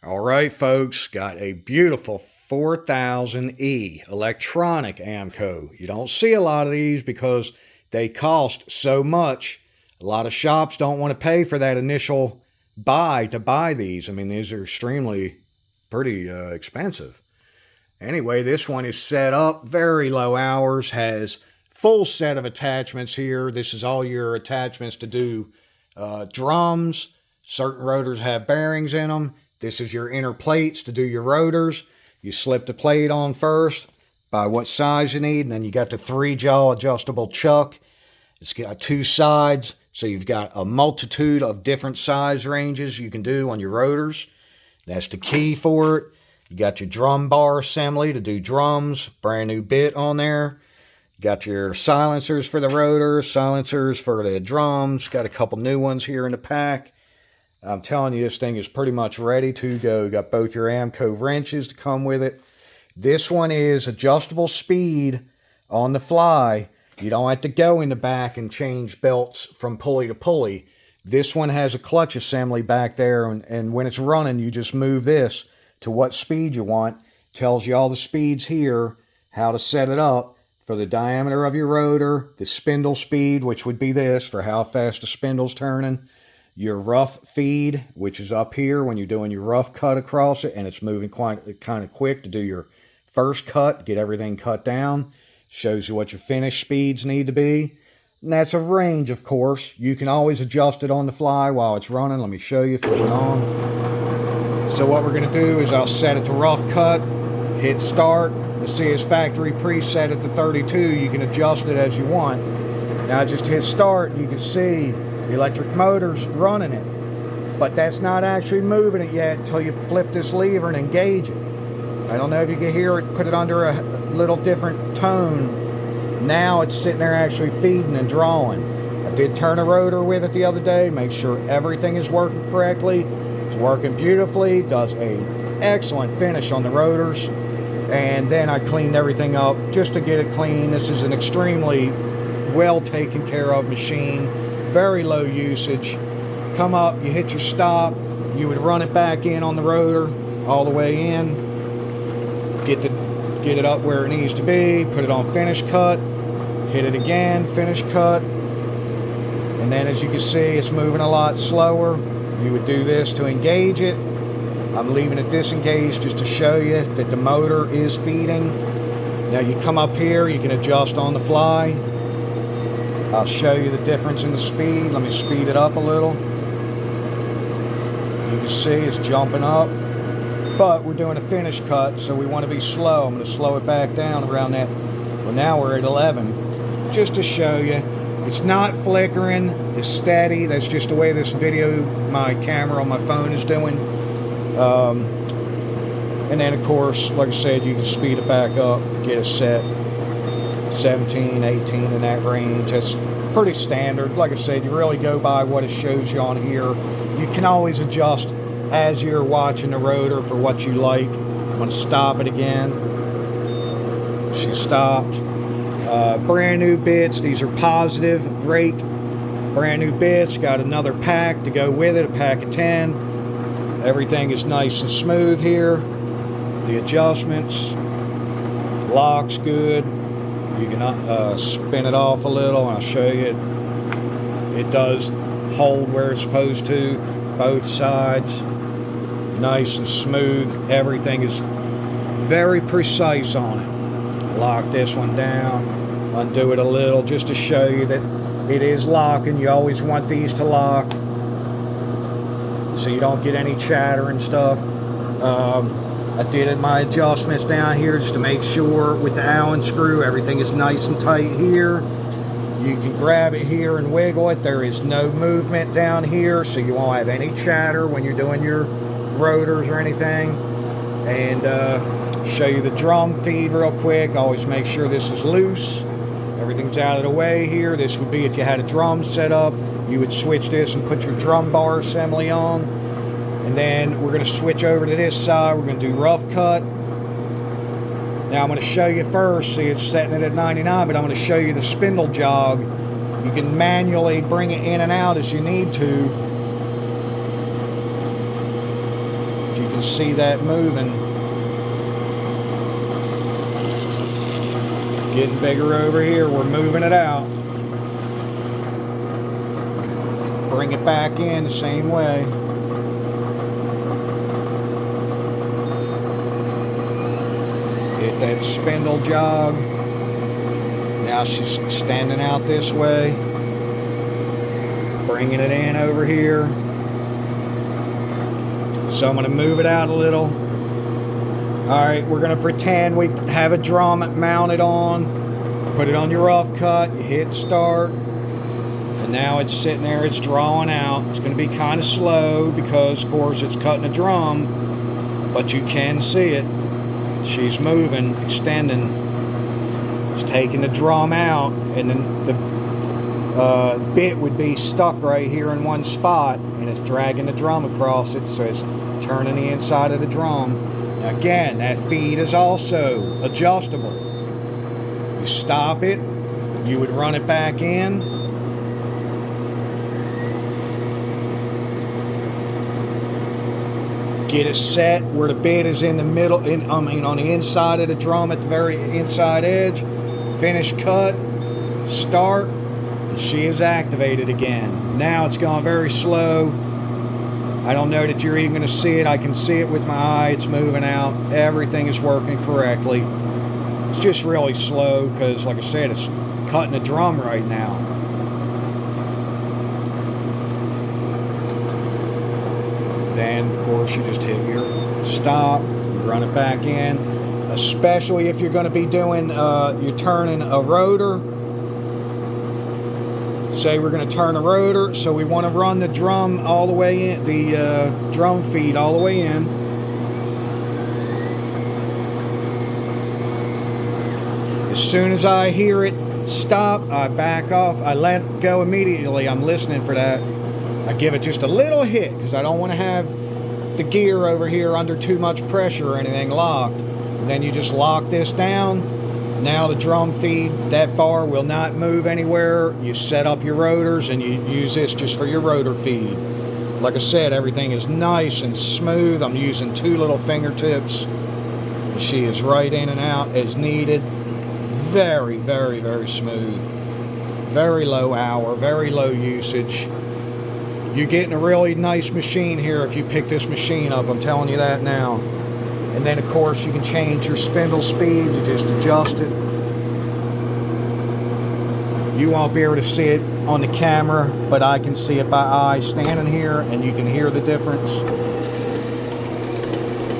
All right, folks, got a beautiful 4000E electronic Ammco. You don't see a lot of these because they cost so much. A lot of shops don't want to pay for that initial buy to buy these. I mean, these are pretty expensive. Anyway, this one is set up very low hours, has full set of attachments here. This is all your attachments to do drums. Certain rotors have bearings in them. This is your inner plates to do your rotors. You slip the plate on first by what size you need, and then you got the 3-jaw adjustable chuck. It's got 2 sides, so you've got a multitude of different size ranges you can do on your rotors. That's the key for it. You got your drum bar assembly to do drums, brand new bit on there. You got your silencers for the rotors, silencers for the drums. Got a couple new ones here in the pack. I'm telling you, this thing is pretty much ready to go. You got both your Ammco wrenches to come with it. This one is adjustable speed on the fly. You don't have to go in the back and change belts from pulley to pulley. This one has a clutch assembly back there, and when it's running, you just move this to what speed you want. Tells you all the speeds here, how to set it up for the diameter of your rotor, the spindle speed, which would be this for how fast the spindle's turning, your rough feed, which is up here when you're doing your rough cut across it, and it's moving kind of quick to do your first cut, get everything cut down. Shows you what your finish speeds need to be. And that's a range, of course. You can always adjust it on the fly while it's running. Let me show you, flip it on. So what we're going to do is I'll set it to rough cut, hit start. You see it's factory preset at the 32. You can adjust it as you want. Now I just hit start, and you can see the electric motor's running it. But that's not actually moving it yet until you flip this lever and engage it. I don't know if you can hear it, put it under a little different tone. Now it's sitting there actually feeding and drawing. I did turn a rotor with it the other day, make sure everything is working correctly. It's working beautifully, does an excellent finish on the rotors. And then I cleaned everything up just to get it clean. This is an extremely well taken care of machine, very low usage. Come up, you hit your stop, you would run it back in on the rotor, all the way in. Get it up where it needs to be, put it on finish cut, hit it again, finish cut, and then as you can see it's moving a lot slower. You would do this to engage it. I'm leaving it disengaged just to show you that the motor is feeding. Now you come up here, you can adjust on the fly. I'll show you the difference in the speed. Let me speed it up a little. You can see it's jumping up. But we're doing a finish cut, so we want to be slow. I'm going to slow it back down around that. Well, now we're at 11. Just to show you, it's not flickering, it's steady. That's just the way this video, my camera on my phone is doing. And then, of course, like I said, you can speed it back up, get it set 17, 18 in that range. That's pretty standard. Like I said, you really go by what it shows you on here. You can always adjust as you're watching the rotor for what you like. I'm going to stop it again. She stopped. Brand new bits. These are positive rake. Brand new bits. Got another pack to go with it, a pack of 10. Everything is nice and smooth here. The adjustments. Lock's good. You can spin it off a little, and I'll show you. It does hold where it's supposed to, both sides. Nice and smooth. Everything is very precise on it. Lock this one down, undo it a little just to show you that it is locking. You always want these to lock so you don't get any chatter and stuff. I did my adjustments down here just to make sure with the Allen screw everything is nice and tight here. You can grab it here and wiggle it. There is no movement down here, so you won't have any chatter when you're doing your rotors or anything. And show you the drum feed real quick. Always make sure this is loose. Everything's out of the way here. This would be if you had a drum set up, you would switch this and put your drum bar assembly on. And then we're going to switch over to this side. We're going to do rough cut. Now I'm going to show you first. See, it's setting it at 99, but I'm going to show you the spindle jog. You can manually bring it in and out as you need to. can see that moving. Getting bigger over here. We're moving it out. Bring it back in the same way. Hit that spindle jog. Now she's extending out this way. Bringing it in over here. So I'm going to move it out a little. Alright, we're going to pretend we have a drum mounted on. Put it on your rough cut. You hit start. And now it's sitting there. It's drawing out. It's going to be kind of slow because, of course, it's cutting a drum. But you can see it. She's moving, extending. It's taking the drum out. And then the bit would be stuck right here in one spot. And it's dragging the drum across it. So it's turning the inside of the drum. Now again, that feed is also adjustable. You stop it, you would run it back in. Get it set where the bit is in the middle, on the inside of the drum at the very inside edge. Finish cut, start, and she is activated again. Now it's gone very slow. I don't know that you're even going to see it. I can see it with my eye. It's moving out. Everything is working correctly. It's just really slow because, like I said, it's cutting a drum right now. Then, of course, you just hit your stop, run it back in. Especially if you're going to be doing, you're turning a rotor. Say we're going to turn a rotor, so we want to run the drum all the way in, the drum feed all the way in. As soon as I hear it stop, I back off. I let go immediately. I'm listening for that. I give it just a little hit because I don't want to have the gear over here under too much pressure or anything locked. And then you just lock this down. Now the drum feed, that bar will not move anywhere. You set up your rotors and you use this just for your rotor feed. Like I said, everything is nice and smooth. I'm using 2 little fingertips. And she is right in and out as needed. Very, very, very smooth. Very low hour, very low usage. You're getting a really nice machine here if you pick this machine up. I'm telling you that now. And then, of course, you can change your spindle speed. You just adjust it. You won't be able to see it on the camera, but I can see it by eye standing here, and you can hear the difference.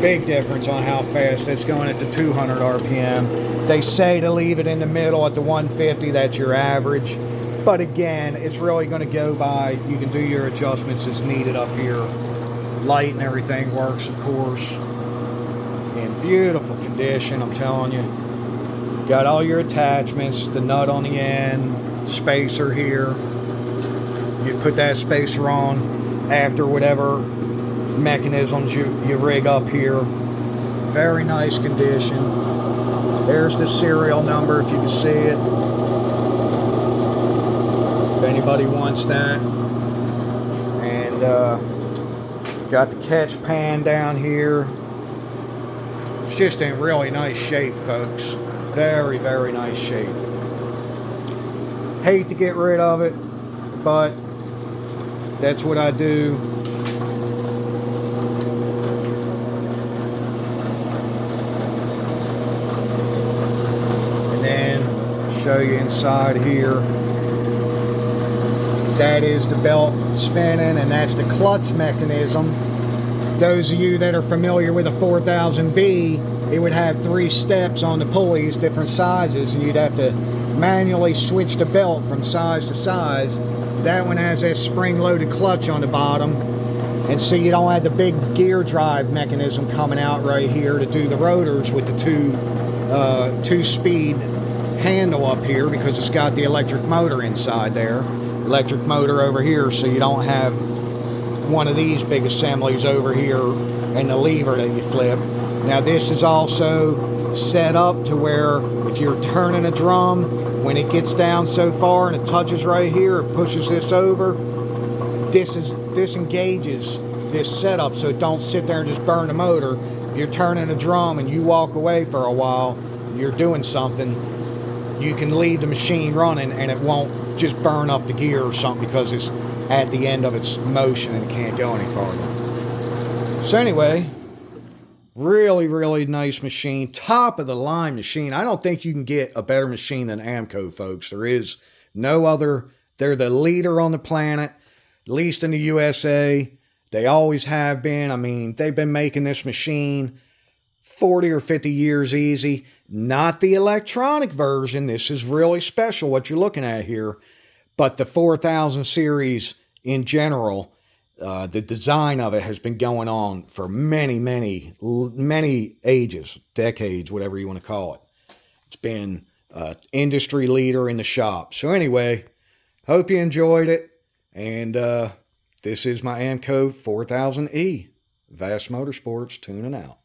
Big difference on how fast it's going at the 200 RPM. They say to leave it in the middle at the 150. That's your average. But again, it's really going to go by, you can do your adjustments as needed up here. Light and everything works, of course. In beautiful condition, I'm telling you. Got all your attachments, the nut on the end, spacer here. You put that spacer on after whatever mechanisms you rig up here. Very nice condition. There's the serial number if you can see it. If anybody wants that. And got the catch pan down here. Just in really nice shape, folks. Very, very nice shape. Hate to get rid of it, but that's what I do. And then show you inside here. That is the belt spinning, and that's the clutch mechanism. Those of you that are familiar with a 4000B, it would have 3 steps on the pulleys, different sizes, and you'd have to manually switch the belt from size to size. That one has a spring-loaded clutch on the bottom, and so you don't have the big gear drive mechanism coming out right here to do the rotors with the two-speed handle up here, because it's got the electric motor inside there. Electric motor over here, so you don't have one of these big assemblies over here and the lever that you flip. Now this is also set up to where if you're turning a drum, when it gets down so far and it touches right here, it pushes this over, disengages this setup so don't sit there and just burn the motor. If you're turning a drum and you walk away for a while, you're doing something, you can leave the machine running and it won't just burn up the gear or something because it's at the end of its motion and it can't go any farther. So anyway, really, really nice machine. Top of the line machine. I don't think you can get a better machine than Ammco, folks. There is no other. They're the leader on the planet, at least in the USA. They always have been. I mean, they've been making this machine 40 or 50 years easy. Not the electronic version. This is really special, what you're looking at here. But the 4000 series in general, the design of it has been going on for many, many ages, decades, whatever you want to call it. It's been industry leader in the shop. So anyway, hope you enjoyed it. And this is my Ammco 4000E. Vast Motorsports tuning out.